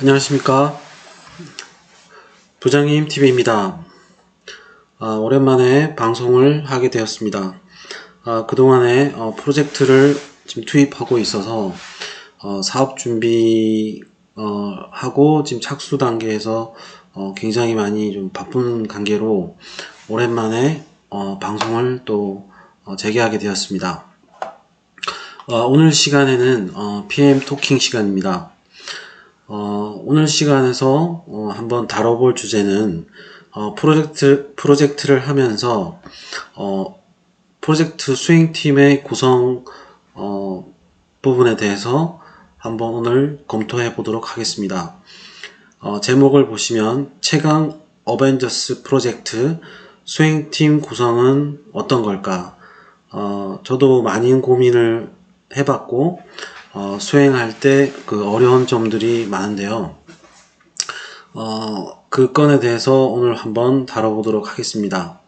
안녕하십니까. 부장님 TV입니다. 오랜만에 방송을 하게 되었습니다. 그동안에 프로젝트를 지금 투입하고 있어서 사업 준비 하고 지금 착수 단계에서 굉장히 많이 좀 바쁜 관계로 오랜만에 방송을 또 재개하게 되었습니다. 오늘 시간에는 PM 토킹 시간입니다. 오늘 시간에서 한번 다뤄볼 주제는 프로젝트를 하면서 프로젝트 수행팀의 구성 부분에 대해서 한번 오늘 검토해 보도록 하겠습니다. 제목을 보시면 최강 어벤져스 프로젝트 수행팀 구성은 어떤 걸까? 저도 많은 고민을 해봤고 수행할 때 그 어려운 점들이 많은데요. 그 건에 대해서 오늘 한번 다뤄보도록 하겠습니다.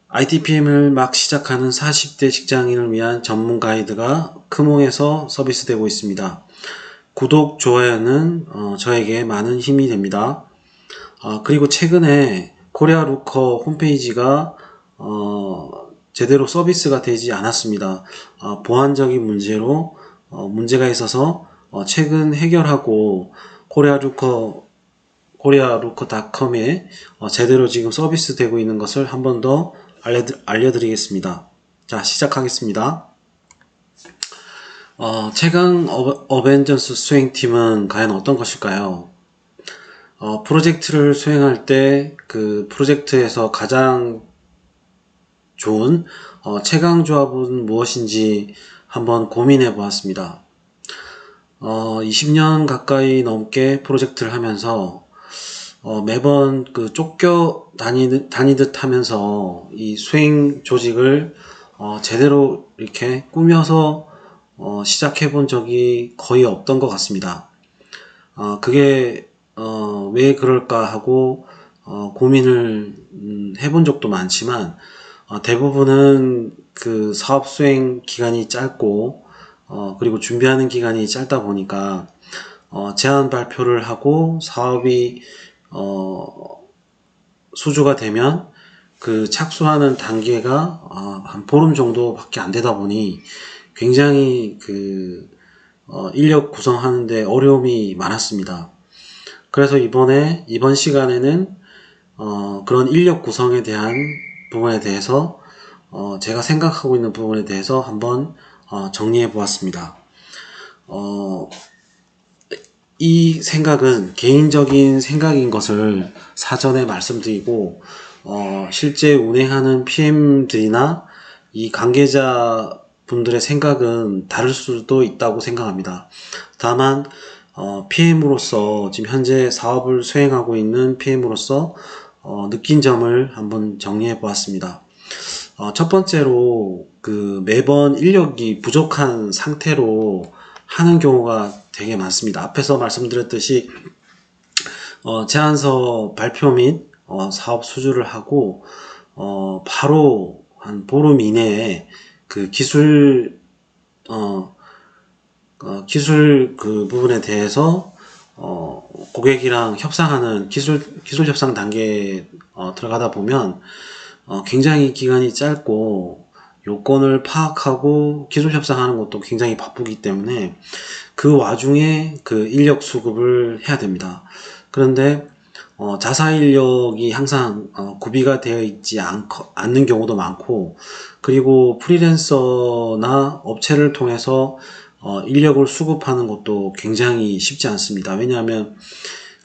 ITPM을 막 시작하는 40대 직장인을 위한 전문 가이드가 크몽에서 서비스되고 있습니다. 구독, 좋아요는 저에게 많은 힘이 됩니다. 그리고 최근에 코리아 루커 홈페이지가 제대로 서비스가 되지 않았습니다. 보안적인 문제로 문제가 있어서 최근 해결하고 코리아루커닷컴에 제대로 지금 서비스 되고 있는 것을 한 번 더 알려드리겠습니다. 자, 시작하겠습니다. 최강 어벤져스 수행팀은 과연 어떤 것일까요? 프로젝트를 수행할 때 그 프로젝트에서 가장 좋은 최강 조합은 무엇인지 한번 고민해 보았습니다. 20년 가까이 넘게 프로젝트를 하면서 매번 그 쫓겨 다니듯 하면서 이 수행 조직을 제대로 이렇게 꾸며서 시작해 본 적이 거의 없던 것 같습니다. 그게 왜 그럴까 하고 고민을 해본 적도 많지만 대부분은 그 사업 수행 기간이 짧고 그리고 준비하는 기간이 짧다 보니까 제안 발표를 하고 사업이 수주가 되면 그 착수하는 단계가 한 보름 정도밖에 안 되다 보니 굉장히 그 인력 구성하는데 어려움이 많았습니다. 그래서 이번 시간에는 그런 인력 구성에 대한 부분에 대해서 제가 생각하고 있는 부분에 대해서 한번 정리해 보았습니다. 이 생각은 개인적인 생각인 것을 사전에 말씀드리고 실제 운행하는 PM들이나 이 관계자 분들의 생각은 다를 수도 있다고 생각합니다. 다만 PM으로서 지금 현재 사업을 수행하고 있는 PM으로서 느낀 점을 한번 정리해 보았습니다. 첫 번째로 그 매번 인력이 부족한 상태로 하는 경우가 되게 많습니다. 앞에서 말씀드렸듯이 제안서 발표 및 사업 수주를 하고 바로 한 보름 이내에 그 기술 그 부분에 대해서 고객이랑 협상하는 기술 협상 단계에 들어가다 보면 굉장히 기간이 짧고 요건을 파악하고 기술 협상하는 것도 굉장히 바쁘기 때문에 그 와중에 그 인력 수급을 해야 됩니다. 그런데 자사 인력이 항상 구비가 되어 있지 않는 경우도 많고, 그리고 프리랜서나 업체를 통해서 인력을 수급하는 것도 굉장히 쉽지 않습니다. 왜냐하면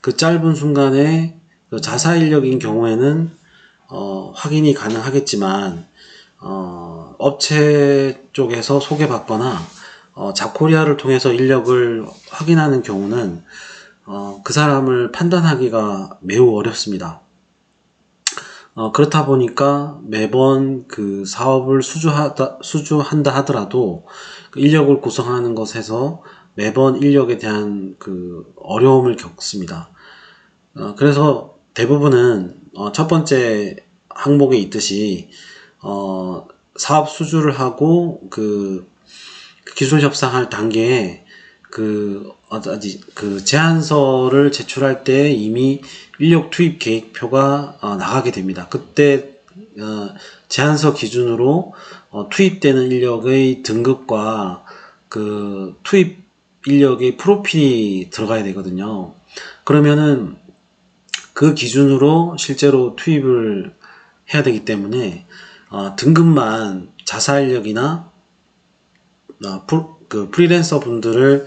그 짧은 순간에 그 자사 인력인 경우에는 확인이 가능하겠지만 업체 쪽에서 소개받거나 잡코리아를 통해서 인력을 확인하는 경우는 그 사람을 판단하기가 매우 어렵습니다. 그렇다 보니까 매번 그 사업을 수주한다 하더라도 그 인력을 구성하는 것에서 매번 인력에 대한 그 어려움을 겪습니다. 그래서 대부분은 첫 번째 항목에 있듯이 사업 수주를 하고 그 기술 협상할 단계에 그 제안서를 제출할 때 이미 인력 투입 계획표가 나가게 됩니다. 그때 제안서 기준으로 투입되는 인력의 등급과 그 투입 인력의 프로필이 들어가야 되거든요. 그러면은 그 기준으로 실제로 투입을 해야 되기 때문에 등급만 자사 인력이나 그 프리랜서 분들을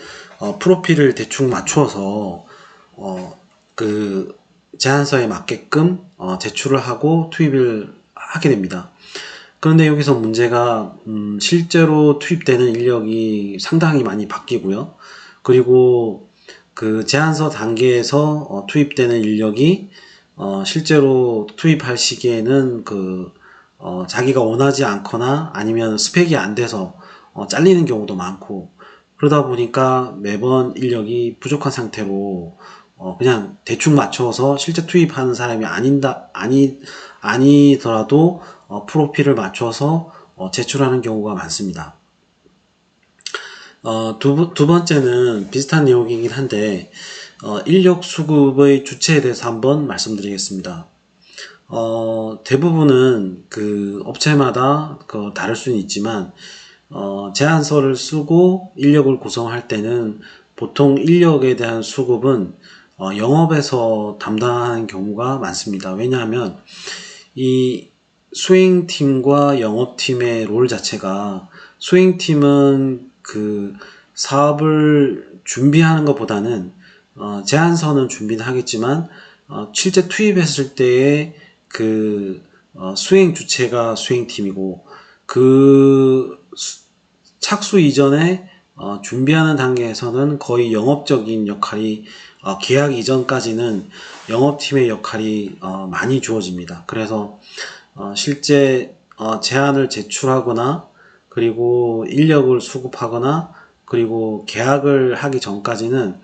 프로필을 대충 맞추어서 그 제안서에 맞게끔 제출을 하고 투입을 하게 됩니다. 그런데 여기서 문제가 실제로 투입되는 인력이 상당히 많이 바뀌고요. 그리고 그 제안서 단계에서 투입되는 인력이 실제로 투입할 시기에는 자기가 원하지 않거나 아니면 스펙이 안 돼서 잘리는 경우도 많고, 그러다 보니까 매번 인력이 부족한 상태로 그냥 대충 맞춰서 실제 투입하는 사람이 아니더라도 프로필을 맞춰서 제출하는 경우가 많습니다. 두 번째는 비슷한 내용이긴 한데, 인력 수급의 주체에 대해서 한번 말씀드리겠습니다. 대부분은 그 업체마다 다를 수는 있지만, 제안서를 쓰고 인력을 구성할 때는 보통 인력에 대한 수급은 영업에서 담당하는 경우가 많습니다. 왜냐하면 이 수행팀과 영업팀의 롤 자체가, 수행팀은 그 사업을 준비하는 것보다는 제안서는 준비는 하겠지만 실제 투입했을 때의 수행 주체가 수행팀이고, 그 착수 이전에 준비하는 단계에서는 거의 영업적인 역할이, 계약 이전까지는 영업팀의 역할이 많이 주어집니다. 그래서 실제 제안을 제출하거나, 그리고 인력을 수급하거나, 그리고 계약을 하기 전까지는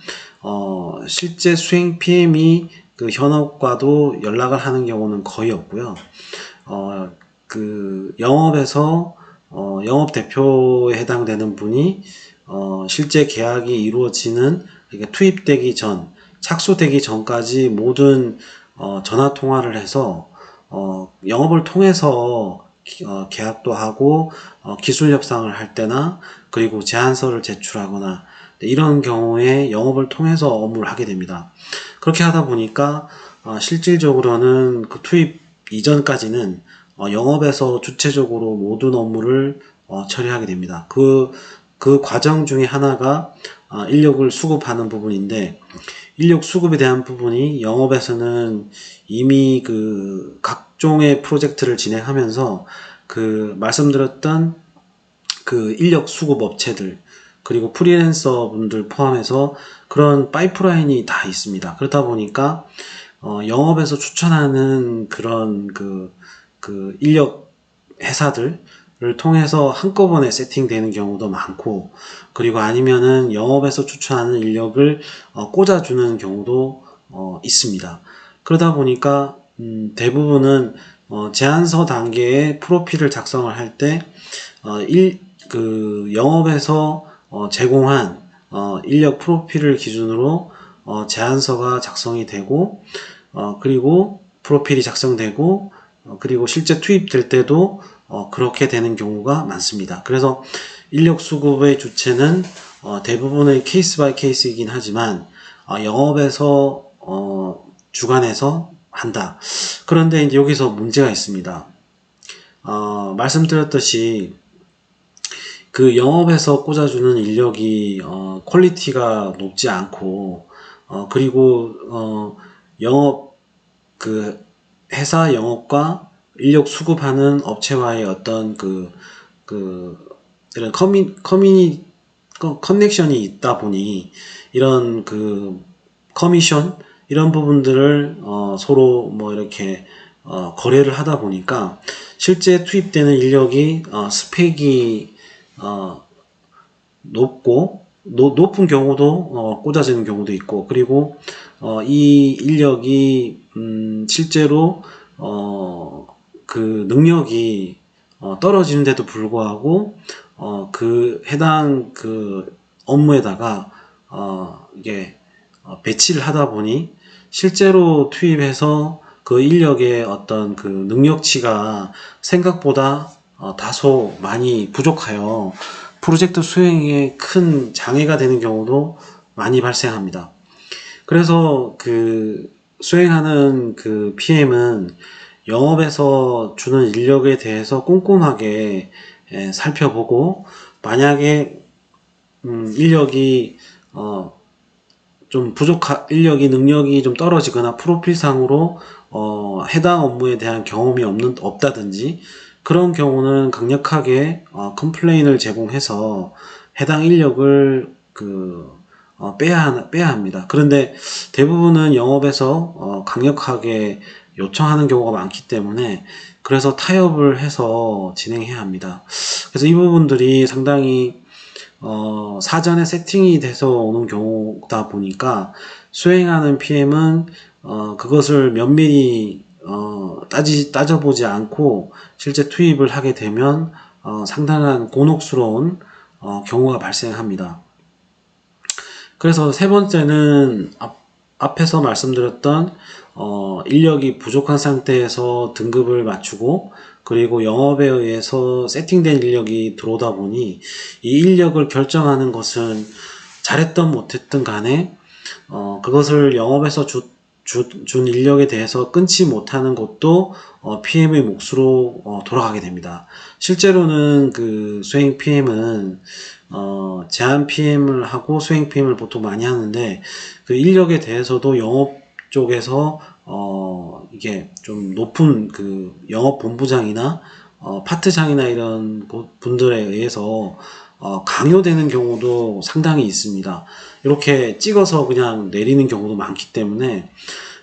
실제 수행 PM이 그 현업과도 연락을 하는 경우는 거의 없고요. 그 영업에서 영업 대표에 해당되는 분이 실제 계약이 이루어지는, 그러니까 투입되기 전, 착수되기 전까지 모든 전화 통화를 해서 영업을 통해서 계약도 하고 기술 협상을 할 때나, 그리고 제안서를 제출하거나 이런 경우에 영업을 통해서 업무를 하게 됩니다. 그렇게 하다 보니까 실질적으로는 그 투입 이전까지는 영업에서 주체적으로 모든 업무를 처리하게 됩니다. 그 과정 중에 하나가 인력을 수급하는 부분인데, 인력 수급에 대한 부분이 영업에서는 이미 그 각종의 프로젝트를 진행하면서 말씀드렸던 그 인력 수급 업체들, 그리고 프리랜서 분들 포함해서 그런 파이프라인이 다 있습니다. 그렇다 보니까 영업에서 추천하는 그런 그 인력 회사들을 통해서 한꺼번에 세팅되는 경우도 많고, 그리고 아니면은 영업에서 추천하는 인력을 꽂아주는 경우도 있습니다. 그러다 보니까 대부분은 제안서 단계에 프로필을 작성을 할 때 영업에서 제공한 인력 프로필을 기준으로 제안서가 작성이 되고, 그리고 프로필이 작성되고, 그리고 실제 투입될 때도 그렇게 되는 경우가 많습니다. 그래서 인력 수급의 주체는 대부분의 케이스 바이 케이스이긴 하지만 영업에서 주관해서 한다. 그런데 이제 여기서 문제가 있습니다. 말씀드렸듯이 그 영업에서 꽂아주는 인력이 퀄리티가 높지 않고, 그리고 영업 회사 영업과 인력 수급하는 업체와의 어떤 이런 커넥션이 있다 보니, 이런 커미션 이런 부분들을 서로 이렇게 거래를 하다 보니까 실제 투입되는 인력이 스펙이 높은 경우도 꽂아지는 경우도 있고, 그리고 이 인력이 실제로 그 능력이 떨어지는데도 불구하고 그 해당 그 업무에다가 이게 배치를 하다 보니 실제로 투입해서 그 인력의 어떤 그 능력치가 생각보다 다소 많이 부족하여 프로젝트 수행에 큰 장애가 되는 경우도 많이 발생합니다. 그래서 그 수행하는 그 PM은 영업에서 주는 인력에 대해서 꼼꼼하게 살펴보고, 만약에 인력이 좀 인력이 능력이 좀 떨어지거나 프로필상으로 해당 업무에 대한 경험이 없다든지, 그런 경우는 강력하게 컴플레인을 제공해서 해당 인력을 빼야 합니다. 그런데 대부분은 영업에서 강력하게 요청하는 경우가 많기 때문에, 그래서 타협을 해서 진행해야 합니다. 그래서 이 부분들이 상당히 사전에 세팅이 돼서 오는 경우다 보니까, 수행하는 PM은 그것을 면밀히 따져보지 않고 실제 투입을 하게 되면 상당한 곤혹스러운 경우가 발생합니다. 그래서 세 번째는 앞에서 말씀드렸던 인력이 부족한 상태에서 등급을 맞추고, 그리고 영업에 의해서 세팅된 인력이 들어오다 보니 이 인력을 결정하는 것은 잘했든 못했든 간에 그것을 영업에서 준 인력에 대해서 끊지 못하는 것도 PM의 몫으로 돌아가게 됩니다. 실제로는 그 수행 PM은 제한 PM을 하고 수행 PM을 보통 많이 하는데, 그 인력에 대해서도 영업 쪽에서 이게 좀 높은 그 영업 본부장이나 파트장이나 이런 분들에 의해서 강요되는 경우도 상당히 있습니다. 이렇게 찍어서 그냥 내리는 경우도 많기 때문에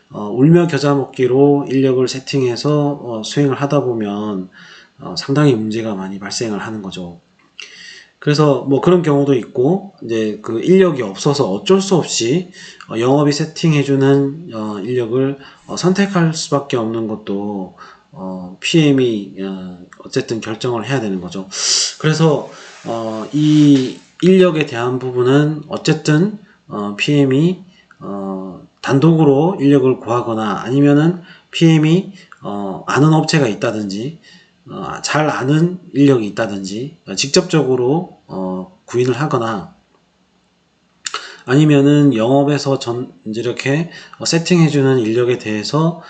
울며 겨자 먹기로 인력을 세팅해서 수행을 하다 보면 상당히 문제가 많이 발생을 하는 거죠. 그래서 뭐 그런 경우도 있고, 이제 그 인력이 없어서 어쩔 수 없이 영업이 세팅해주는 인력을 선택할 수밖에 없는 것도 PM이 어쨌든 결정을 해야 되는 거죠. 그래서 이 인력에 대한 부분은 어쨌든 PM이 단독으로 인력을 구하거나, 아니면은 PM이 아는 업체가 있다든지 잘 아는 인력이 있다든지 직접적으로 구인을 하거나, 아니면은 영업에서 이렇게 세팅해주는 인력에 대해서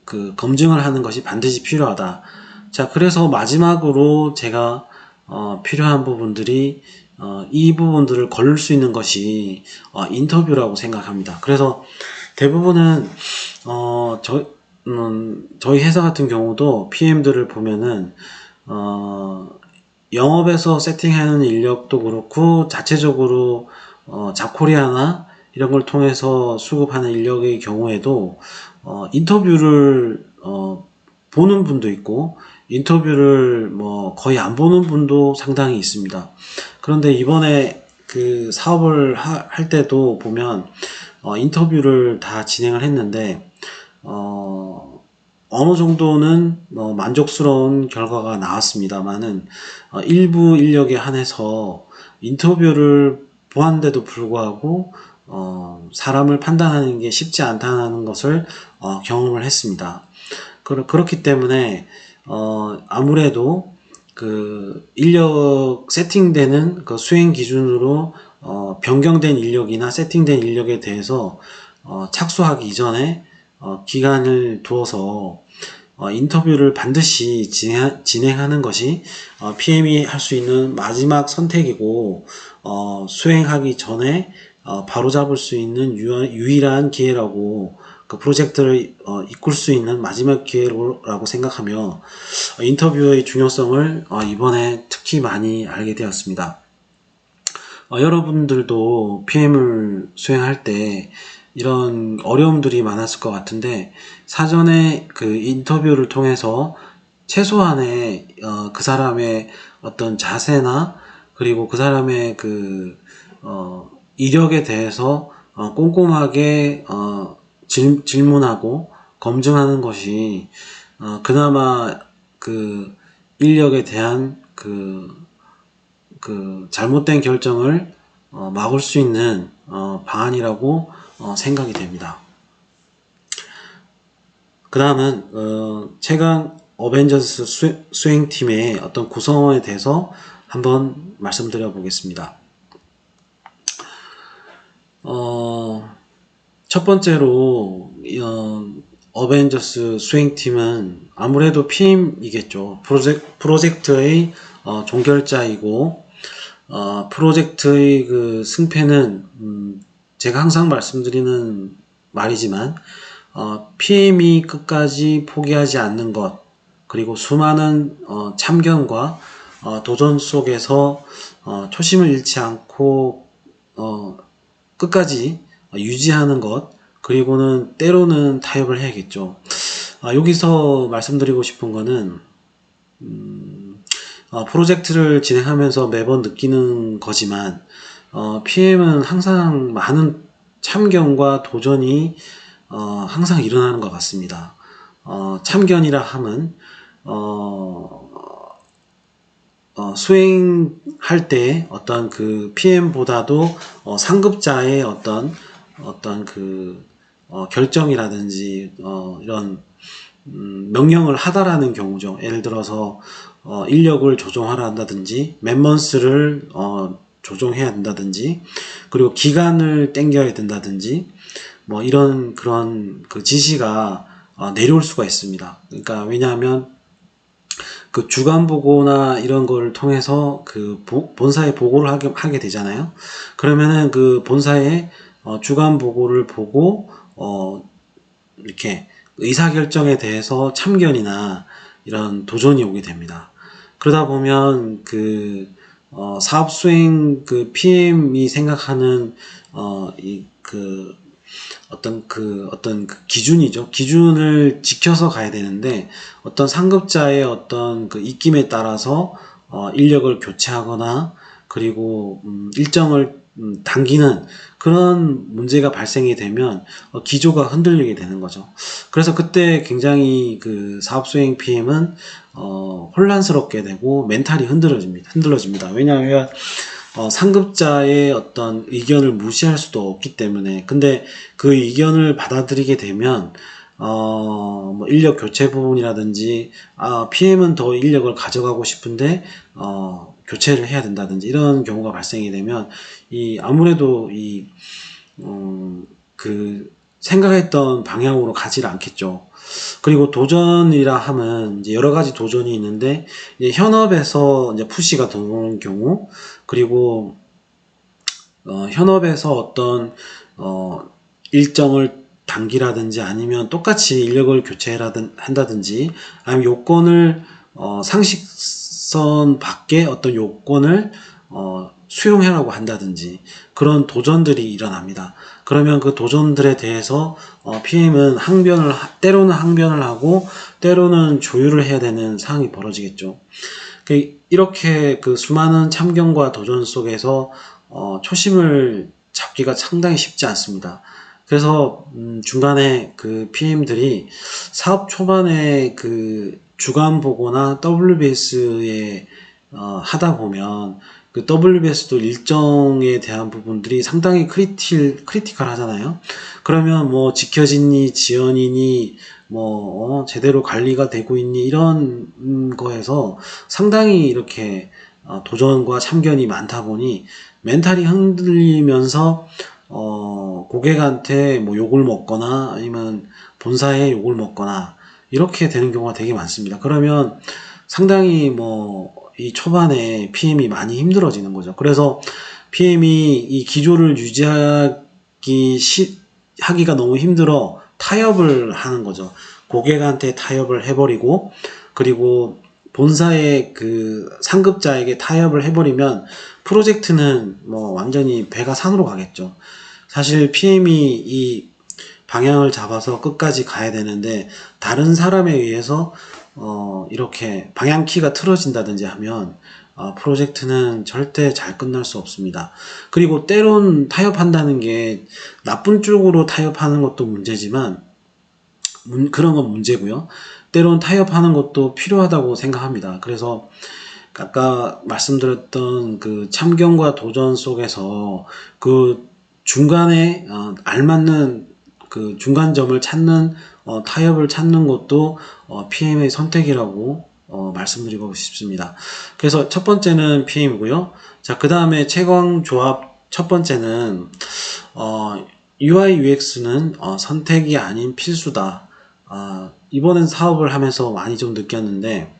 그 검증을 하는 것이 반드시 필요하다. 자, 그래서 마지막으로 제가 필요한 부분들이 이 부분들을 걸을 수 있는 것이 인터뷰라고 생각합니다. 그래서 대부분은 저희 회사 같은 경우도 PM들을 보면은 영업에서 세팅하는 인력도 그렇고, 자체적으로 잡코리아나 이런 걸 통해서 수급하는 인력의 경우에도 인터뷰를 보는 분도 있고, 인터뷰를 뭐 거의 안 보는 분도 상당히 있습니다. 그런데 이번에 그 사업을 할 때도 보면 인터뷰를 다 진행을 했는데 어느 정도는 만족스러운 결과가 나왔습니다만은 일부 인력에 한해서 인터뷰를 보았는데도 불구하고 사람을 판단하는 게 쉽지 않다는 것을 경험을 했습니다. 그렇기 때문에 아무래도 그 인력 세팅되는 그 수행 기준으로 변경된 인력이나 세팅된 인력에 대해서 착수하기 이전에 기간을 두어서 인터뷰를 반드시 진행하는 것이 PM이 할 수 있는 마지막 선택이고, 수행하기 전에 바로잡을 수 있는 유일한 기회라고, 그 프로젝트를 이끌 수 있는 마지막 기회라고 생각하며 인터뷰의 중요성을 이번에 특히 많이 알게 되었습니다. 여러분들도 PM을 수행할 때 이런 어려움들이 많았을 것 같은데, 사전에 그 인터뷰를 통해서 최소한의 그 사람의 어떤 자세나, 그리고 그 사람의 그 이력에 대해서 꼼꼼하게 질문하고 검증하는 것이 그나마 그 인력에 대한 그 잘못된 결정을 막을 수 있는 방안이라고 생각이 됩니다. 그 다음은 최강 어벤져스 수행팀의 어떤 구성원에 대해서 한번 말씀드려 보겠습니다. 첫 번째로 어벤져스 수행팀은 아무래도 PM이겠죠. 프로젝트의 종결자이고 프로젝트의 그 승패는 제가 항상 말씀드리는 말이지만 PM이 끝까지 포기하지 않는 것, 그리고 수많은 참견과 도전 속에서 초심을 잃지 않고 끝까지 유지하는 것, 그리고는 때로는 타협을 해야겠죠. 여기서 말씀드리고 싶은 거는 프로젝트를 진행하면서 매번 느끼는 거지만 PM은 항상 많은 참견과 도전이 항상 일어나는 것 같습니다. 참견이라 함은 수행할 때 어떤 그 PM보다도 상급자의 어떤 그 결정이라든지 이런 명령을 하다라는 경우죠. 예를 들어서 인력을 조정하라 한다든지 맨먼스를 조정해야 된다든지, 그리고 기간을 땡겨야 된다든지, 뭐 이런 그런 그 지시가 내려올 수가 있습니다. 그러니까 왜냐하면 그 주간 보고나 이런 걸 통해서 그 본사에 보고를 하게 되잖아요. 그러면은 그 본사의 주간 보고를 보고 이렇게 의사결정에 대해서 참견이나 이런 도전이 오게 됩니다. 그러다 보면 그 사업 수행 그 PM이 생각하는 어떤 그 기준이죠. 기준을 지켜서 가야 되는데 어떤 상급자의 어떤 그 입김에 따라서 인력을 교체하거나 그리고 일정을 당기는 그런 문제가 발생이 되면 기조가 흔들리게 되는 거죠. 그래서 그때 굉장히 그 사업 수행 PM은 혼란스럽게 되고 멘탈이 흔들어집니다. 왜냐하면 상급자의 어떤 의견을 무시할 수도 없기 때문에. 근데 그 의견을 받아들이게 되면 뭐 인력 교체 부분이라든지 PM은 더 인력을 가져가고 싶은데 교체를 해야 된다든지 이런 경우가 발생이 되면 아무래도 그 생각했던 방향으로 가지를 않겠죠. 그리고 도전이라 하면 이제 여러 가지 도전이 있는데 이제 현업에서 이제 푸시가 들어오는 경우, 그리고 현업에서 어떤 일정을 단기라든지 아니면 똑같이 인력을 교체한다든지 아니면 요건을 상식선 밖에 어떤 요건을 수용하라고 한다든지 그런 도전들이 일어납니다. 그러면 그 도전들에 대해서 PM은 때로는 항변을 하고 때로는 조율을 해야 되는 상황이 벌어지겠죠. 이렇게 그 수많은 참견과 도전 속에서 초심을 잡기가 상당히 쉽지 않습니다. 그래서 중간에 그 PM들이 사업 초반에 그 주간 보고나 WBS에 하다 보면 그 WBS도 일정에 대한 부분들이 상당히 크리티컬 하잖아요. 그러면 뭐 지켜지니 지연이니 뭐 제대로 관리가 되고 있니 이런 거에서 상당히 이렇게 도전과 참견이 많다 보니 멘탈이 흔들리면서 고객한테 뭐 욕을 먹거나 아니면 본사에 욕을 먹거나 이렇게 되는 경우가 되게 많습니다. 그러면 상당히 이 초반에 PM이 많이 힘들어지는 거죠. 그래서 PM이 이 기조를 하기가 너무 힘들어 타협을 하는 거죠. 고객한테 타협을 해버리고, 그리고 본사의 그 상급자에게 타협을 해버리면 프로젝트는 완전히 배가 산으로 가겠죠. 사실 PM이 이 방향을 잡아서 끝까지 가야 되는데 다른 사람에 의해서 이렇게 방향키가 틀어진다든지 하면 프로젝트는 절대 잘 끝날 수 없습니다. 그리고 때론 타협한다는 게 나쁜 쪽으로 타협하는 것도 문제지만 그런 건 문제고요. 때론 타협하는 것도 필요하다고 생각합니다. 그래서 아까 말씀드렸던 그 참견과 도전 속에서 그 중간에 알맞는 그 중간점을 찾는 타협을 찾는 것도 PM의 선택이라고 말씀드리고 싶습니다. 그래서 첫 번째는 PM이고요. 자, 그 다음에 채광 조합 첫 번째는 UI UX는 선택이 아닌 필수다. 이번엔 사업을 하면서 많이 좀 느꼈는데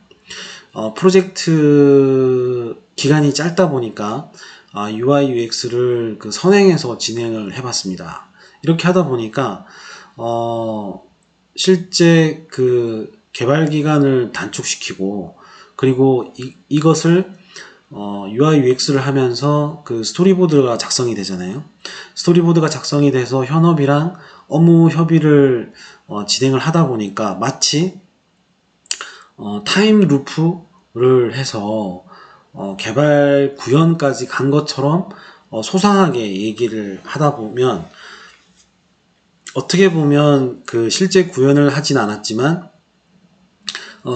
프로젝트 기간이 짧다 보니까 UI UX를 그 선행해서 진행을 해봤습니다. 이렇게 하다 보니까 실제 그 개발 기간을 단축시키고 그리고 이것을 UI UX를 하면서 그 스토리보드가 작성이 되잖아요. 스토리보드가 작성이 돼서 현업이랑 업무 협의를 진행을 하다 보니까 마치 타임 루프를 해서 개발 구현까지 간 것처럼 소상하게 얘기를 하다 보면 어떻게 보면 그 실제 구현을 하진 않았지만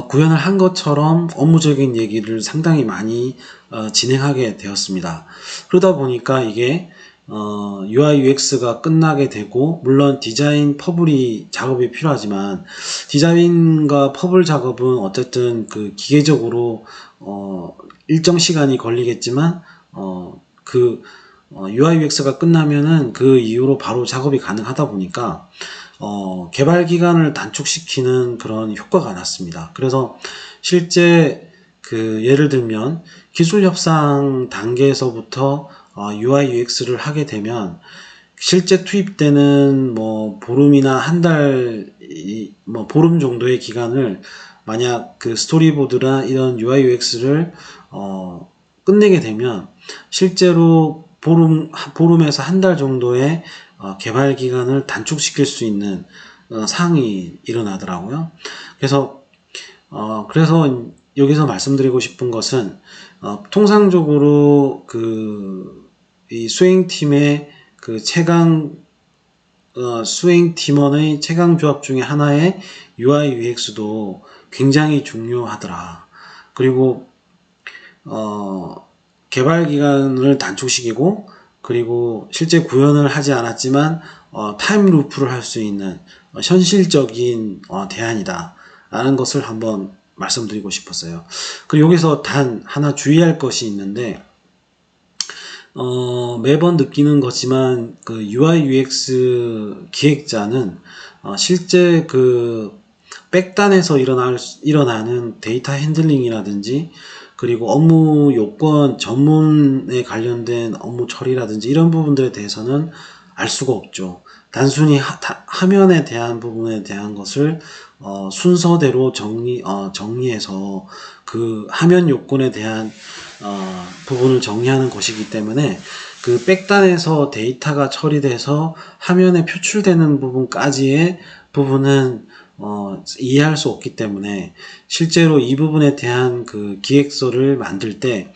구현을 한 것처럼 업무적인 얘기를 상당히 많이 진행하게 되었습니다. 그러다 보니까 이게 UI UX가 끝나게 되고 물론 디자인 퍼블이 작업이 필요하지만 디자인과 퍼블 작업은 어쨌든 그 기계적으로 일정 시간이 걸리겠지만 그 UI UX가 끝나면은 그 이후로 바로 작업이 가능하다 보니까 개발 기간을 단축시키는 그런 효과가 났습니다. 그래서 실제 그 예를 들면 기술 협상 단계에서부터 UI UX를 하게 되면 실제 투입되는 뭐 보름이나 한 달, 뭐 보름 정도의 기간을 만약 그 스토리보드나 이런 UI UX를 끝내게 되면 실제로 보름에서 한 달 정도의 개발 기간을 단축시킬 수 있는 사항이 일어나더라고요. 그래서 여기서 말씀드리고 싶은 것은 통상적으로 이 수행팀의 그 수행팀원의 최강 조합 중에 하나의 UI UX도 굉장히 중요하더라. 그리고 개발 기간을 단축시키고 그리고 실제 구현을 하지 않았지만 타임 루프를 할 수 있는 현실적인 대안이다 라는 것을 한번 말씀드리고 싶었어요. 그리고 여기서 단 하나 주의할 것이 있는데 매번 느끼는 거지만 그 UI UX 기획자는 실제 그 백단에서 일어나는 데이터 핸들링이라든지 그리고 업무 요건 전문에 관련된 업무 처리라든지 이런 부분들에 대해서는 알 수가 없죠. 단순히 화면에 대한 부분에 대한 것을 순서대로 정리해서 그 화면 요건에 대한 부분을 정리하는 것이기 때문에 그 백단에서 데이터가 처리돼서 화면에 표출되는 부분까지의 부분은 이해할 수 없기 때문에 실제로 이 부분에 대한 그 기획서를 만들 때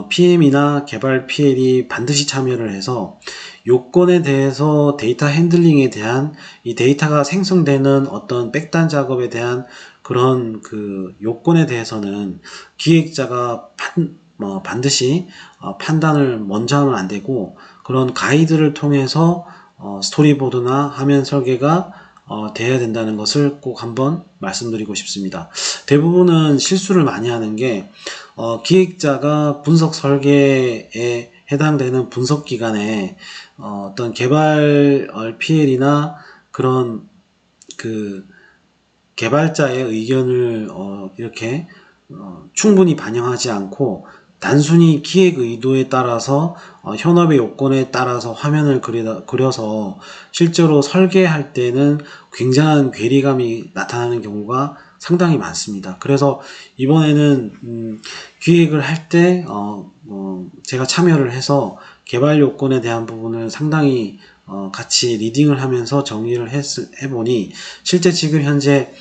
PM이나 개발 PL이 반드시 참여를 해서 요건에 대해서 데이터 핸들링에 대한 이 데이터가 생성되는 어떤 백단 작업에 대한 그런 그 요건에 대해서는 기획자가 반드시 판단을 먼저 하면 안 되고 그런 가이드를 통해서 스토리보드나 화면 설계가 돼야 된다는 것을 꼭 한번 말씀드리고 싶습니다. 대부분은 실수를 많이 하는 게 기획자가 분석 설계에 해당되는 분석 기간에 어떤 개발 PL이나 그런 그 개발자의 의견을 이렇게 충분히 반영하지 않고 단순히 기획 의도에 따라서 현업의 요건에 따라서 화면을 그려서 실제로 설계할 때는 굉장한 괴리감이 나타나는 경우가 상당히 많습니다. 그래서 이번에는 기획을 할 때 제가 참여를 해서 개발 요건에 대한 부분을 상당히 같이 리딩을 하면서 정리를 해보니 실제 지금 현재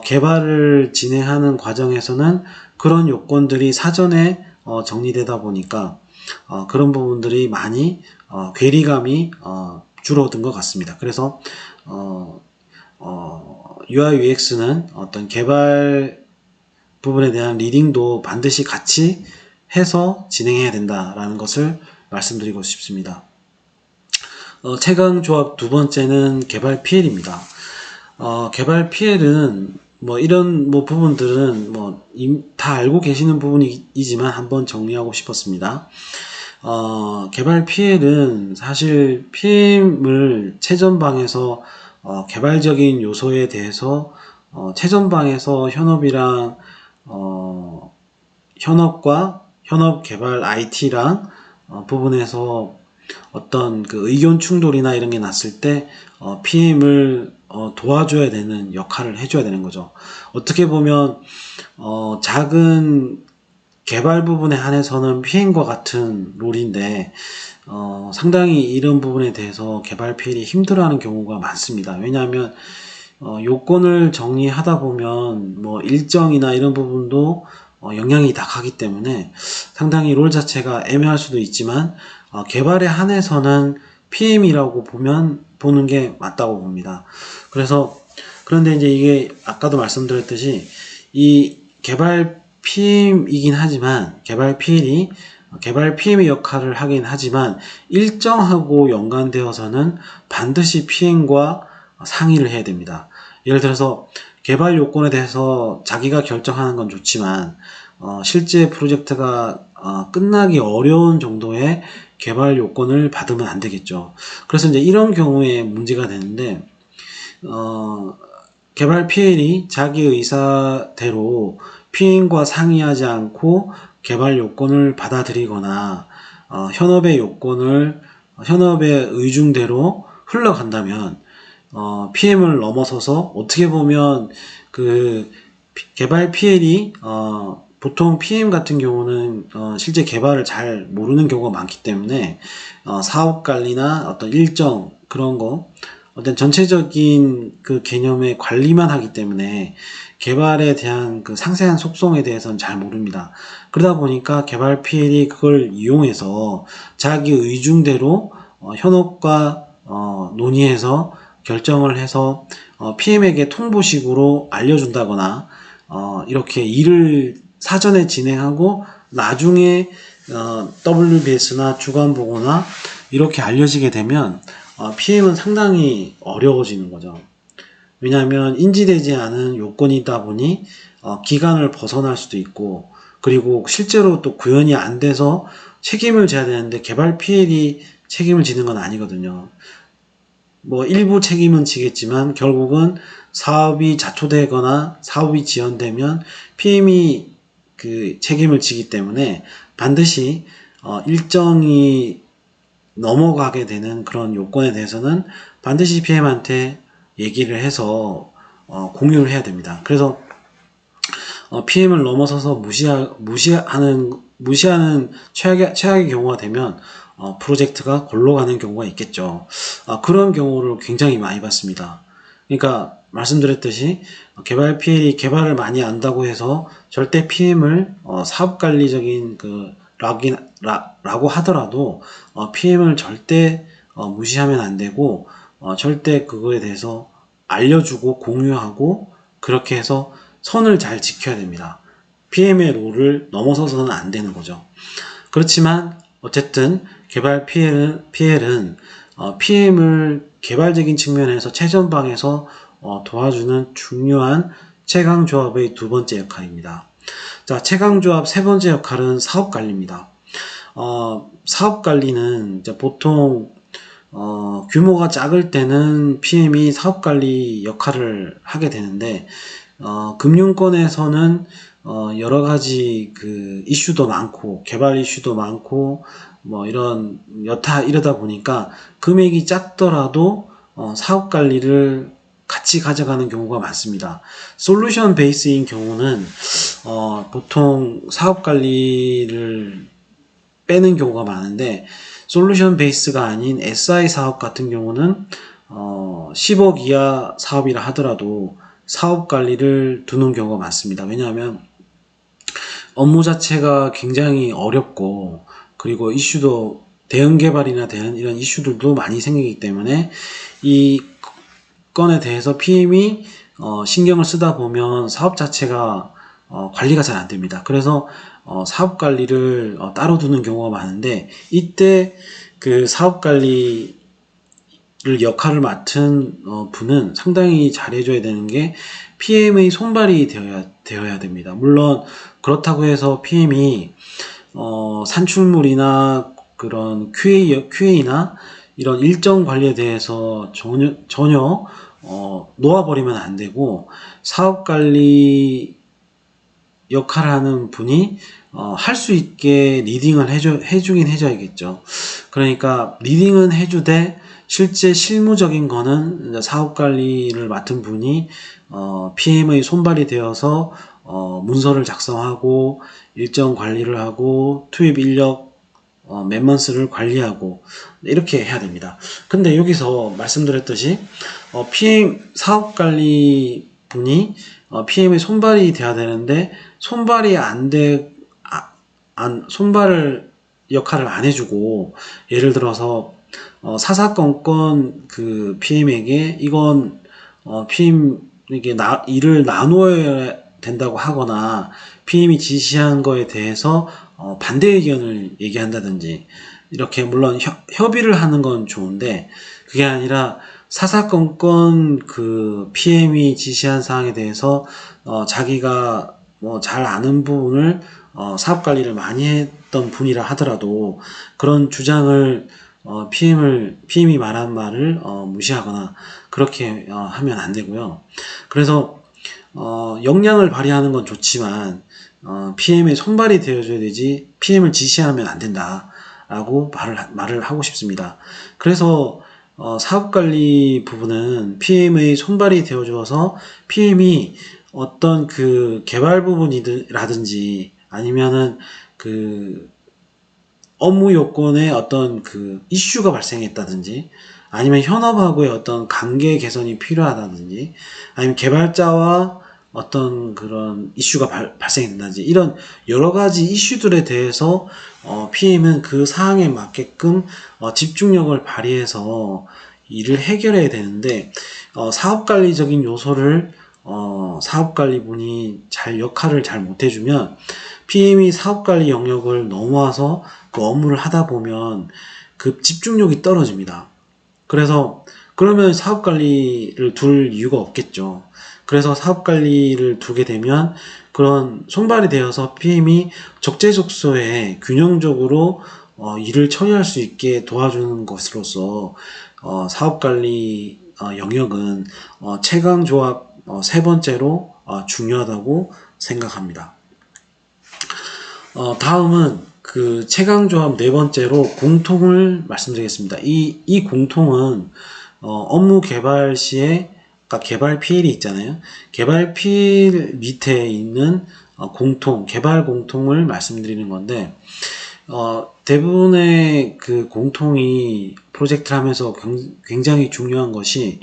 개발을 진행하는 과정에서는 그런 요건들이 사전에 정리되다 보니까 그런 부분들이 많이 괴리감이 줄어든 것 같습니다. 그래서 UI UX는 어떤 개발 부분에 대한 리딩도 반드시 같이 해서 진행해야 된다라는 것을 말씀드리고 싶습니다. 최강 조합 두 번째는 개발 PL입니다. 개발 PL은 이런 부분들은 다 알고 계시는 부분이지만 한번 정리하고 싶었습니다. 개발 PL은 사실 PM을 최전방에서 개발적인 요소에 대해서 최전방에서 현업이랑 현업과 현업 개발 IT랑 부분에서 어떤 그 의견 충돌이나 이런 게 났을 때 PM을 도와줘야 되는 역할을 해줘야 되는 거죠. 어떻게 보면 작은 개발 부분에 한해서는 PM과 같은 롤인데 상당히 이런 부분에 대해서 개발 PL이 힘들어하는 경우가 많습니다. 왜냐하면 요건을 정리하다 보면 일정이나 이런 부분도 영향이 다 가기 때문에 상당히 롤 자체가 애매할 수도 있지만 개발에 한해서는 PM이라고 보는 게 맞다고 봅니다. 그런데 이제 이게 아까도 말씀드렸듯이 이 개발 PM이긴 하지만 개발 PL이 개발 PM의 역할을 하긴 하지만 일정하고 연관되어서는 반드시 PM과 상의를 해야 됩니다. 예를 들어서 개발 요건에 대해서 자기가 결정하는 건 좋지만 실제 프로젝트가 끝나기 어려운 정도의 개발 요건을 받으면 안 되겠죠. 그래서 이제 이런 경우에 문제가 되는데 개발 PL이 자기 의사대로 PM과 상의하지 않고 개발 요건을 받아들이거나 현업의 의중대로 흘러간다면 PM을 넘어서서 어떻게 보면 그 개발 PL이 보통 PM 같은 경우는 실제 개발을 잘 모르는 경우가 많기 때문에 사업 관리나 어떤 일정 그런 거 어떤 전체적인 그 개념의 관리만 하기 때문에 개발에 대한 그 상세한 속성에 대해서는 잘 모릅니다. 그러다 보니까 개발 PL이 그걸 이용해서 자기 의중대로 현업과 논의해서 결정을 해서 PM에게 통보식으로 알려준다거나 이렇게 일을 사전에 진행하고 나중에 WBS나 주간보고나 이렇게 알려지게 되면 PM은 상당히 어려워지는 거죠. 왜냐하면 인지되지 않은 요건이다 보니 기간을 벗어날 수도 있고 그리고 실제로 또 구현이 안 돼서 책임을 져야 되는데 개발 PL이 책임을 지는 건 아니거든요. 일부 책임은 지겠지만 결국은 사업이 자초되거나 사업이 지연되면 PM이 그 책임을 지기 때문에 반드시 일정이 넘어가게 되는 그런 요건에 대해서는 반드시 PM한테 얘기를 해서 공유를 해야 됩니다. 그래서 PM을 넘어서서 무시하는 최악의 경우가 되면 프로젝트가 골로 가는 경우가 있겠죠. 그런 경우를 굉장히 많이 봤습니다. 그러니까 말씀드렸듯이 개발 PL이 개발을 많이 안다고 해서 절대 PM을 사업관리적인 라고 하더라도 PM을 절대 무시하면 안 되고 절대 그거에 대해서 알려주고 공유하고 그렇게 해서 선을 잘 지켜야 됩니다. PM의 롤을 넘어서서는 안 되는 거죠. 그렇지만 어쨌든 개발 PL은 PM을 개발적인 측면에서 최전방에서 도와주는 중요한 최강조합의 두 번째 역할입니다. 자, 최강조합 세 번째 역할은 사업관리입니다. 사업관리는 보통 규모가 작을 때는 PM이 사업관리 역할을 하게 되는데 금융권에서는 여러 가지 그 이슈도 많고 개발 이슈도 많고 이런 여타 이러다 보니까 금액이 작더라도 사업 관리를 같이 가져가는 경우가 많습니다. 솔루션 베이스인 경우는 보통 사업 관리를 빼는 경우가 많은데 솔루션 베이스가 아닌 SI 사업 같은 경우는 10억 이하 사업이라 하더라도 사업 관리를 두는 경우가 많습니다. 왜냐하면 업무 자체가 굉장히 어렵고 그리고 이슈도 대응 개발이나 이런 이슈들도 많이 생기기 때문에 이 건에 대해서 PM이 신경을 쓰다 보면 사업 자체가 관리가 잘 안 됩니다. 그래서 사업 관리를 따로 두는 경우가 많은데, 이때 그 사업 관리를 역할을 맡은 분은 상당히 잘해줘야 되는 게 PM의 손발이 되어야 됩니다. 물론 그렇다고 해서 PM이 산출물이나 그런 QA나 이런 일정 관리에 대해서 전혀 놓아버리면 안 되고, 사업 관리 역할을 하는 분이 할 수 있게 리딩을 해주긴 해줘야겠죠. 그러니까 리딩은 해주되 실제 실무적인 거는 이제 사업 관리를 맡은 분이 PM의 손발이 되어서 문서를 작성하고 일정 관리를 하고 투입 인력 맨먼스를 관리하고 이렇게 해야 됩니다. 근데 여기서 말씀드렸듯이 PM 사업관리 분이 PM의 손발이 돼야 되는데 손발이 손발 역할을 안 해주고, 예를 들어서 사사건건 그 PM에게 이건 PM에게 일을 나누어야 된다고 하거나 PM이 지시한 거에 대해서 반대 의견을 얘기한다든지, 이렇게 물론 협의를 하는 건 좋은데 그게 아니라 사사건건 그 PM이 지시한 사항에 대해서 자기가 뭐 잘 아는 부분을 사업 관리를 많이 했던 분이라 하더라도 그런 주장을 PM이 말한 말을 무시하거나 그렇게 하면 안 되고요. 그래서 역량을 발휘하는 건 좋지만 PM의 손발이 되어줘야 되지 PM을 지시하면 안 된다라고 말을 하고 싶습니다. 그래서 사업관리 부분은 PM의 손발이 되어주어서 PM이 어떤 그 개발 부분이라든지 아니면은 그 업무 요건에 어떤 그 이슈가 발생했다든지, 아니면 현업하고의 어떤 관계 개선이 필요하다든지, 아니면 개발자와 어떤 그런 이슈가 발생했다든지, 이런 여러 가지 이슈들에 대해서 PM은 그 사항에 맞게끔 집중력을 발휘해서 일을 해결해야 되는데, 사업관리적인 요소를 사업관리분이 역할을 잘 못해주면 PM이 사업관리 영역을 넘어와서 그 업무를 하다 보면 그 집중력이 떨어집니다. 그러면 사업관리를 둘 이유가 없겠죠. 그래서 사업관리를 두게 되면 그런 손발이 되어서 PM이 적재적소에 균형적으로 일을 처리할 수 있게 도와주는 것으로서 사업관리 영역은 최강조합 세 번째로 중요하다고 생각합니다. 다음은 그 최강조합 네 번째로 공통을 말씀드리겠습니다. 이 공통은 업무 개발 시에 개발 PL이 있잖아요. 개발 PL 밑에 있는 개발 공통을 말씀드리는 건데, 대부분의 그 공통이 프로젝트를 하면서 굉장히 중요한 것이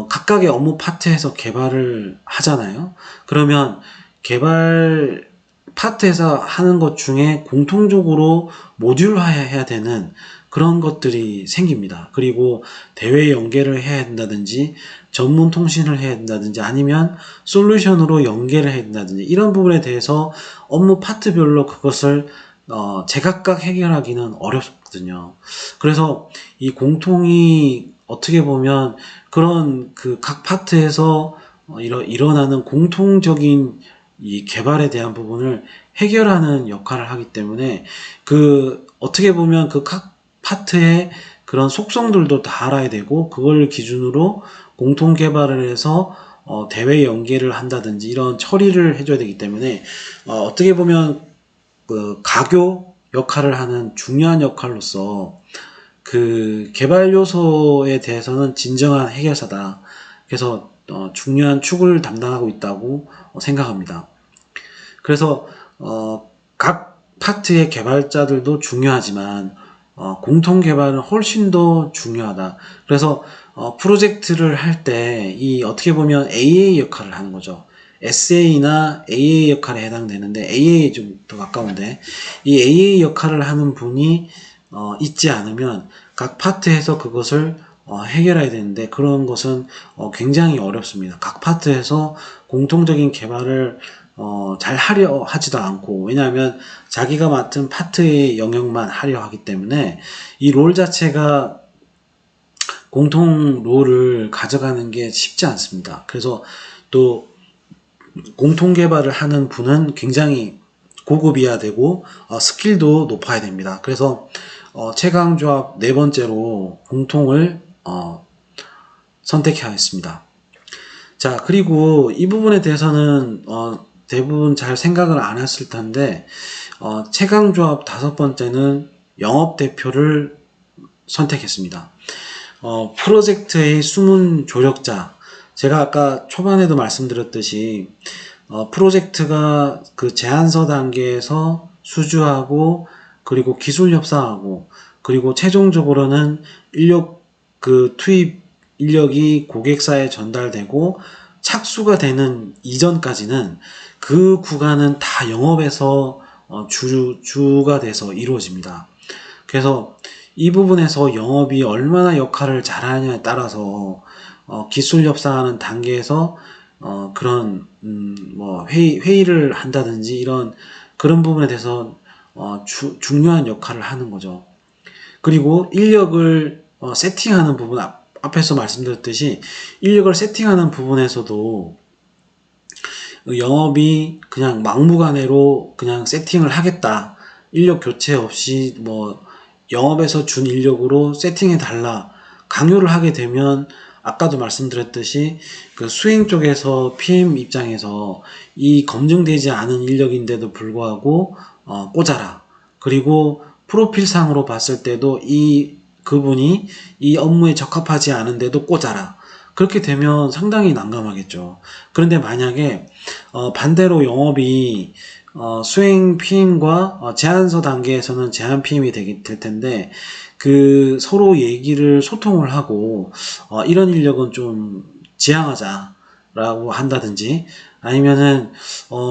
각각의 업무 파트에서 개발을 하잖아요. 그러면 개발 파트에서 하는 것 중에 공통적으로 모듈화해야 되는 그런 것들이 생깁니다. 그리고 대외 연계를 해야 된다든지 전문 통신을 해야 된다든지 아니면 솔루션으로 연계를 해야 된다든지, 이런 부분에 대해서 업무 파트별로 그것을 제각각 해결하기는 어렵거든요. 그래서 이 공통이 어떻게 보면 그런 그 각 파트에서 일어나는 공통적인 이 개발에 대한 부분을 해결하는 역할을 하기 때문에, 어떻게 보면 그 각 파트의 그런 속성들도 다 알아야 되고, 그걸 기준으로 공통 개발을 해서 대외 연계를 한다든지 이런 처리를 해줘야 되기 때문에, 어떻게 보면 그 가교 역할을 하는 중요한 역할로서 그 개발 요소에 대해서는 진정한 해결사다. 그래서 중요한 축을 담당하고 있다고 생각합니다. 그래서 각 파트의 개발자들도 중요하지만 공통 개발은 훨씬 더 중요하다. 그래서 프로젝트를 할 때 어떻게 보면 AA 역할을 하는 거죠. SA나 AA 역할에 해당되는데, AA 좀 더 가까운데, 이 AA 역할을 하는 분이 있지 않으면 각 파트에서 그것을 해결해야 되는데, 그런 것은 굉장히 어렵습니다. 각 파트에서 공통적인 개발을 잘 하려 하지도 않고, 왜냐하면 자기가 맡은 파트의 영역만 하려 하기 때문에 이 롤 자체가 공통 롤을 가져가는 게 쉽지 않습니다. 그래서 또 공통 개발을 하는 분은 굉장히 고급이어야 되고 스킬도 높아야 됩니다. 그래서 최강조합 네 번째로 공통을 선택하였습니다. 자, 그리고 이 부분에 대해서는 대부분 잘 생각을 안 했을 텐데 최강조합 다섯 번째는 영업대표를 선택했습니다. 프로젝트의 숨은 조력자, 제가 아까 초반에도 말씀드렸듯이 프로젝트가 그 제안서 단계에서 수주하고 그리고 기술 협상하고 그리고 최종적으로는 인력 그 투입 인력이 고객사에 전달되고 착수가 되는 이전까지는 그 구간은 다 영업에서 주가 돼서 이루어집니다. 그래서 이 부분에서 영업이 얼마나 역할을 잘하느냐에 따라서 기술 협상하는 단계에서 그런 뭐 회의를 한다든지 이런 그런 부분에 대해서 중요한 역할을 하는 거죠. 그리고 인력을 세팅하는 부분, 앞에서 말씀드렸듯이 인력을 세팅하는 부분에서도 영업이 그냥 막무가내로 그냥 세팅을 하겠다, 인력 교체 없이 뭐 영업에서 준 인력으로 세팅해 달라 강요를 하게 되면 아까도 말씀드렸듯이 그 수행 쪽에서 PM 입장에서 이 검증되지 않은 인력인데도 불구하고 꽂아라, 그리고 프로필상으로 봤을 때도 그분이 이 업무에 적합하지 않은데도 꽂아라, 그렇게 되면 상당히 난감하겠죠. 그런데 만약에 반대로 영업이 수행 PM과 제안서 단계에서는 제안 PM이 될 텐데 그 서로 얘기를 소통을 하고 이런 인력은 좀 지양하자라고 한다든지, 아니면은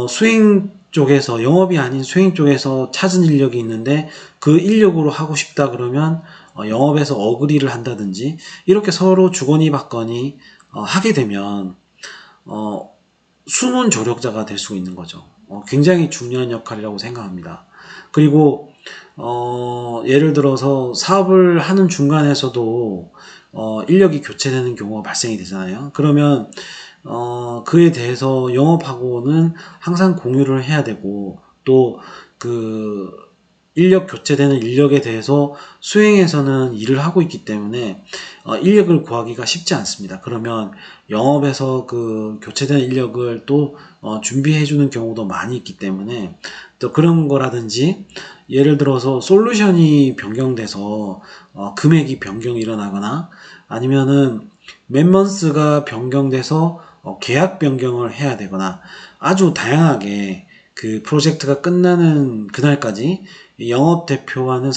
수행 쪽에서 영업이 아닌 수행 쪽에서 찾은 인력이 있는데 그 인력으로 하고 싶다 그러면 영업에서 어그리를 한다든지 이렇게 서로 주거니 받거니 하게 되면 숨은 조력자가 될 수 있는 거죠. 굉장히 중요한 역할이라고 생각합니다. 그리고 예를 들어서 사업을 하는 중간에서도 인력이 교체되는 경우가 발생이 되잖아요. 그러면 그에 대해서 영업하고는 항상 공유를 해야 되고, 또 그 인력 교체되는 인력에 대해서 수행에서는 일을 하고 있기 때문에 인력을 구하기가 쉽지 않습니다. 그러면 영업에서 그 교체된 인력을 또 준비해 주는 경우도 많이 있기 때문에 또 그런 거라든지, 예를 들어서 솔루션이 변경돼서 금액이 변경이 일어나거나 아니면은 멤버스가 변경돼서 계약 변경을 해야 되거나, 아주 다양하게 그 프로젝트가 끝나는 그날까지 영업 대표와는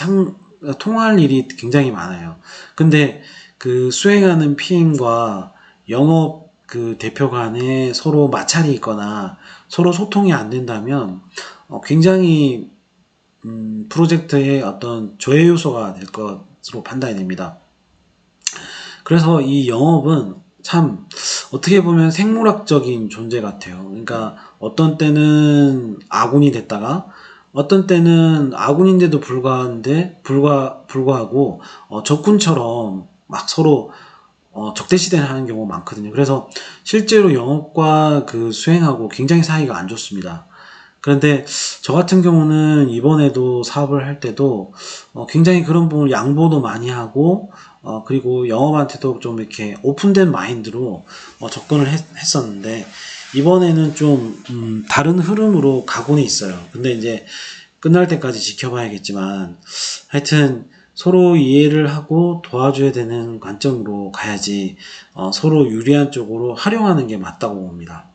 통할 일이 굉장히 많아요. 근데 그 수행하는 PM과 영업 그 대표 간에 서로 마찰이 있거나 서로 소통이 안 된다면 굉장히 프로젝트의 어떤 조회 요소가 될 것으로 판단이 됩니다. 그래서 이 영업은 참 어떻게 보면 생물학적인 존재 같아요. 그러니까 어떤 때는 아군이 됐다가 어떤 때는 아군인데도 불구하고 적군처럼 막 서로 적대시대를 하는 경우가 많거든요. 그래서 실제로 영업과 그 수행하고 굉장히 사이가 안 좋습니다. 그런데 저 같은 경우는 이번에도 사업을 할 때도 굉장히 그런 부분을 양보도 많이 하고 그리고 영업한테도 좀 이렇게 오픈된 마인드로 접근을 했었는데, 이번에는 좀 다른 흐름으로 가고는 있어요. 근데 이제 끝날 때까지 지켜봐야겠지만, 하여튼 서로 이해를 하고 도와줘야 되는 관점으로 가야지 서로 유리한 쪽으로 활용하는 게 맞다고 봅니다.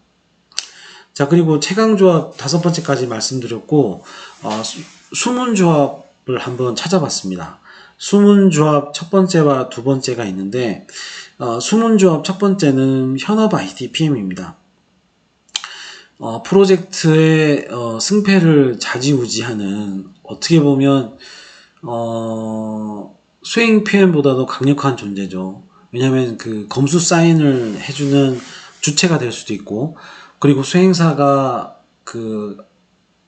자, 그리고 최강조합 다섯 번째까지 말씀드렸고 숨은 조합을 한번 찾아봤습니다. 숨은 조합 첫 번째와 두 번째가 있는데 숨은 조합 첫 번째는 현업 IT PM입니다. 프로젝트의 승패를 좌지우지하는, 어떻게 보면 수행 PM보다도 강력한 존재죠. 왜냐하면 그 검수 사인을 해주는 주체가 될 수도 있고, 그리고 수행사가 그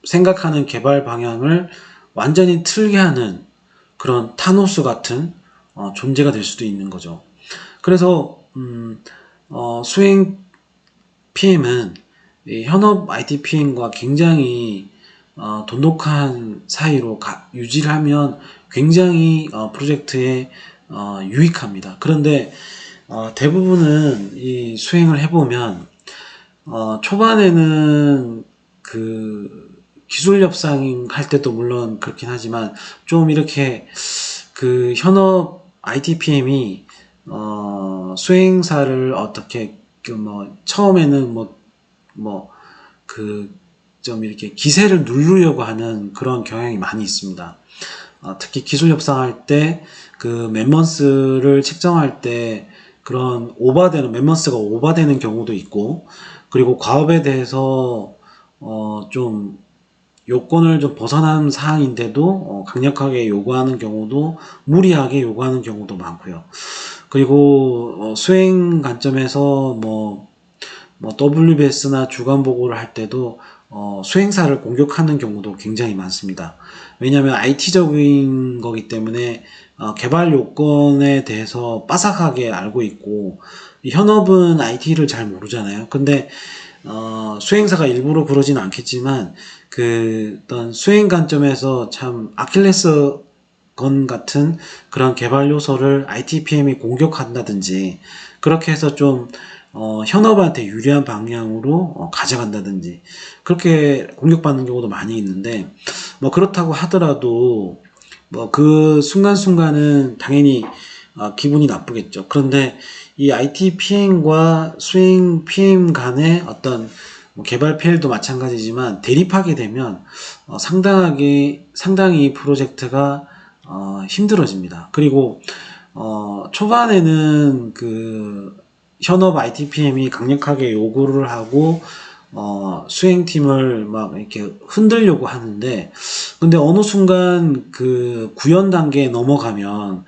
생각하는 개발 방향을 완전히 틀게 하는 그런 타노스 같은 존재가 될 수도 있는 거죠. 그래서 수행 PM은 현업 IT PM과 굉장히 돈독한 사이로 유지를 하면 굉장히 프로젝트에 유익합니다. 그런데 대부분은 이 수행을 해보면 초반에는 그 기술 협상 할 때도 물론 그렇긴 하지만 좀 이렇게 그 현업 IT PM이 수행사를 어떻게 처음에는 좀 이렇게 기세를 누르려고 하는 그런 경향이 많이 있습니다. 특히 기술 협상할 때 그 멤버스를 책정할 때 그런 멤버스가 오버되는 경우도 있고, 그리고 과업에 대해서 좀 요건을 좀 벗어난 사항인데도 강력하게 요구하는 경우도, 무리하게 요구하는 경우도 많고요. 그리고 수행 관점에서 WBS나 주간 보고를 할 때도 수행사를 공격하는 경우도 굉장히 많습니다. 왜냐하면 IT적인 거기 때문에 개발 요건에 대해서 빠삭하게 알고 있고, 현업은 IT를 잘 모르잖아요. 근데 수행사가 일부러 그러진 않겠지만 어떤 수행 관점에서 참 아킬레스 건 같은 그런 개발 요소를 IT PM이 공격한다든지, 그렇게 해서 좀 현업한테 유리한 방향으로 가져간다든지, 그렇게 공격받는 경우도 많이 있는데, 그렇다고 하더라도 그 순간순간은 당연히 기분이 나쁘겠죠. 그런데 이 IT PM과 수행 PM 간의 어떤 개발 PL도 마찬가지지만 대립하게 되면 상당히 프로젝트가 힘들어집니다. 그리고 초반에는 그 현업 IT PM이 강력하게 요구를 하고 수행팀을 막 이렇게 흔들려고 하는데, 근데 어느 순간 그 구현 단계에 넘어가면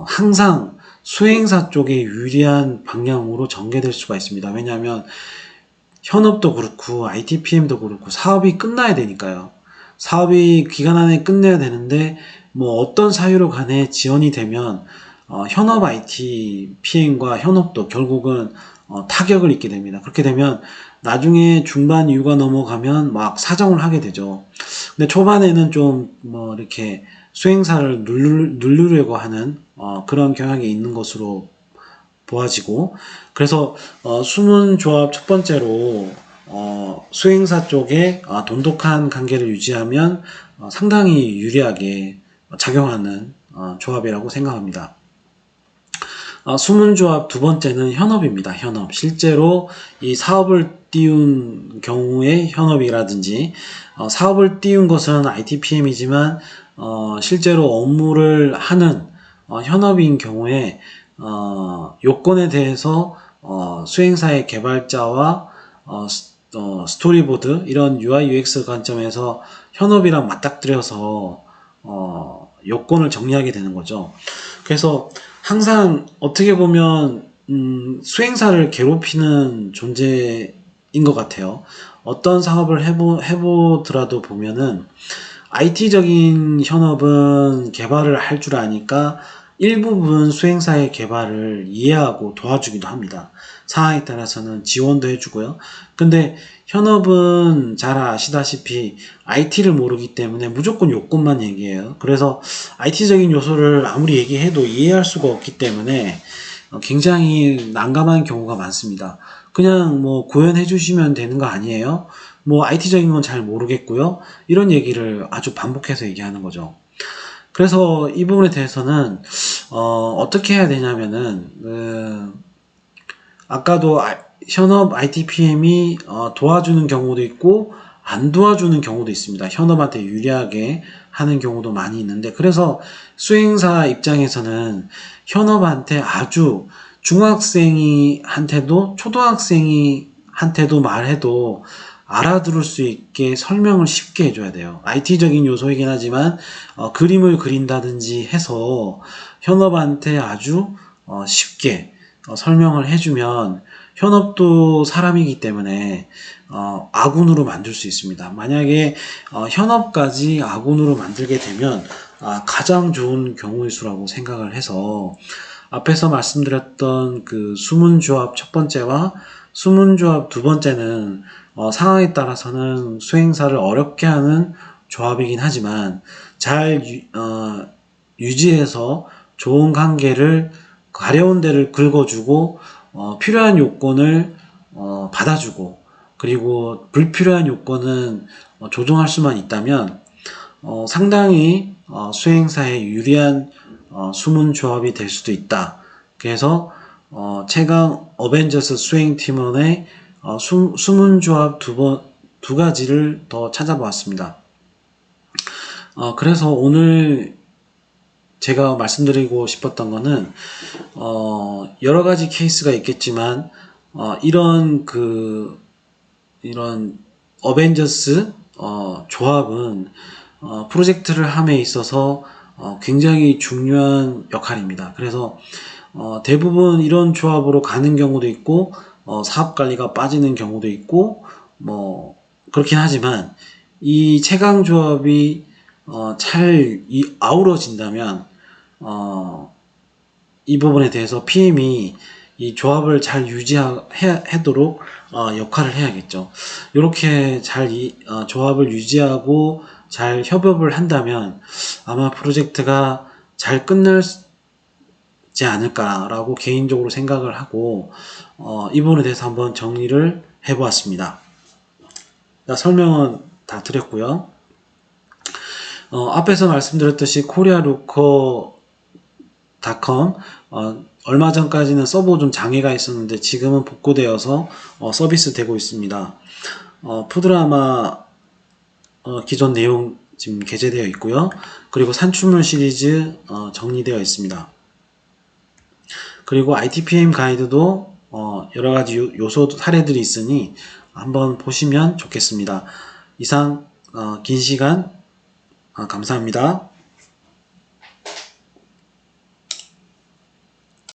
항상 수행사 쪽에 유리한 방향으로 전개될 수가 있습니다. 왜냐하면 현업도 그렇고 IT PM도 그렇고 사업이 끝나야 되니까요. 사업이 기간 안에 끝내야 되는데 어떤 사유로 간에 지연이 되면 현업 IT PM과 현업도 결국은 타격을 입게 됩니다. 그렇게 되면 나중에 중반 이후가 넘어가면 막 사정을 하게 되죠. 근데 초반에는 좀 이렇게 수행사를 누르려고 하는 그런 경향이 있는 것으로 보아지고, 그래서 숨은 조합 첫 번째로 수행사 쪽에 돈독한 관계를 유지하면 상당히 유리하게 작용하는 조합이라고 생각합니다. 숨은 조합 두 번째는 현업입니다. 현업. 실제로 이 사업을 띄운 경우에 현업이라든지, 사업을 띄운 것은 IT PM이지만 실제로 업무를 하는 현업인 경우에 요건에 대해서 수행사의 개발자와 스토리보드, 이런 UI UX 관점에서 현업이랑 맞닥뜨려서 요건을 정리하게 되는 거죠. 그래서 항상 어떻게 보면 수행사를 괴롭히는 존재인 것 같아요. 어떤 사업을 해보더라도 보면은 IT적인 현업은 개발을 할 줄 아니까 일부분 수행사의 개발을 이해하고 도와주기도 합니다. 상황에 따라서는 지원도 해주고요. 근데 현업은 잘 아시다시피 IT를 모르기 때문에 무조건 요건만 얘기해요. 그래서 IT적인 요소를 아무리 얘기해도 이해할 수가 없기 때문에 굉장히 난감한 경우가 많습니다. 그냥 구현해 주시면 되는 거 아니에요? IT적인 건 잘 모르겠고요. 이런 얘기를 아주 반복해서 얘기하는 거죠. 그래서 이 부분에 대해서는 어떻게 해야 되냐면은 아까도 현업 IT PM이 도와주는 경우도 있고 안 도와주는 경우도 있습니다. 현업한테 유리하게 하는 경우도 많이 있는데, 그래서 수행사 입장에서는 현업한테 아주 중학생이한테도 초등학생이한테도 말해도 알아들을 수 있게 설명을 쉽게 해줘야 돼요. IT적인 요소이긴 하지만 그림을 그린다든지 해서 현업한테 아주 쉽게 설명을 해주면 현업도 사람이기 때문에 아군으로 만들 수 있습니다. 만약에 현업까지 아군으로 만들게 되면 가장 좋은 경우의 수라고 생각을 해서 앞에서 말씀드렸던 그 수문조합 첫 번째와 수문조합 두 번째는 상황에 따라서는 수행사를 어렵게 하는 조합이긴 하지만 잘 유지해서 좋은 관계를 가려운 데를 긁어주고 필요한 요건을 받아주고 그리고 불필요한 요건은 조정할 수만 있다면 상당히 수행사에 유리한 수문조합이 될 수도 있다. 그래서 최강 어벤져스 수행팀원의 수문조합 두 가지를 더 찾아보았습니다. 그래서 오늘 제가 말씀드리고 싶었던 거는 여러 가지 케이스가 있겠지만 이런 어벤져스 조합은 프로젝트를 함에 있어서 굉장히 중요한 역할입니다. 그래서 대부분 이런 조합으로 가는 경우도 있고 사업 관리가 빠지는 경우도 있고 뭐 그렇긴 하지만 이 최강 조합이 잘 아우러진다면 이 부분에 대해서 PM이 이 조합을 잘 유지하도록 역할을 해야겠죠. 이렇게 잘 조합을 유지하고 잘 협업을 한다면 아마 프로젝트가 잘 끝날지 않을까라고 개인적으로 생각을 하고 이 부분에 대해서 한번 정리를 해보았습니다. 설명은 다 드렸고요. 앞에서 말씀드렸듯이 코리아루커.com 얼마 전까지는 서버 좀 장애가 있었는데 지금은 복구되어서 서비스 되고 있습니다. 푸드라마 기존 내용 지금 게재되어 있고요. 그리고 산출물 시리즈 정리되어 있습니다. 그리고 ITPM 가이드도 여러 가지 요소 사례들이 있으니 한번 보시면 좋겠습니다. 이상 긴 시간 감사합니다.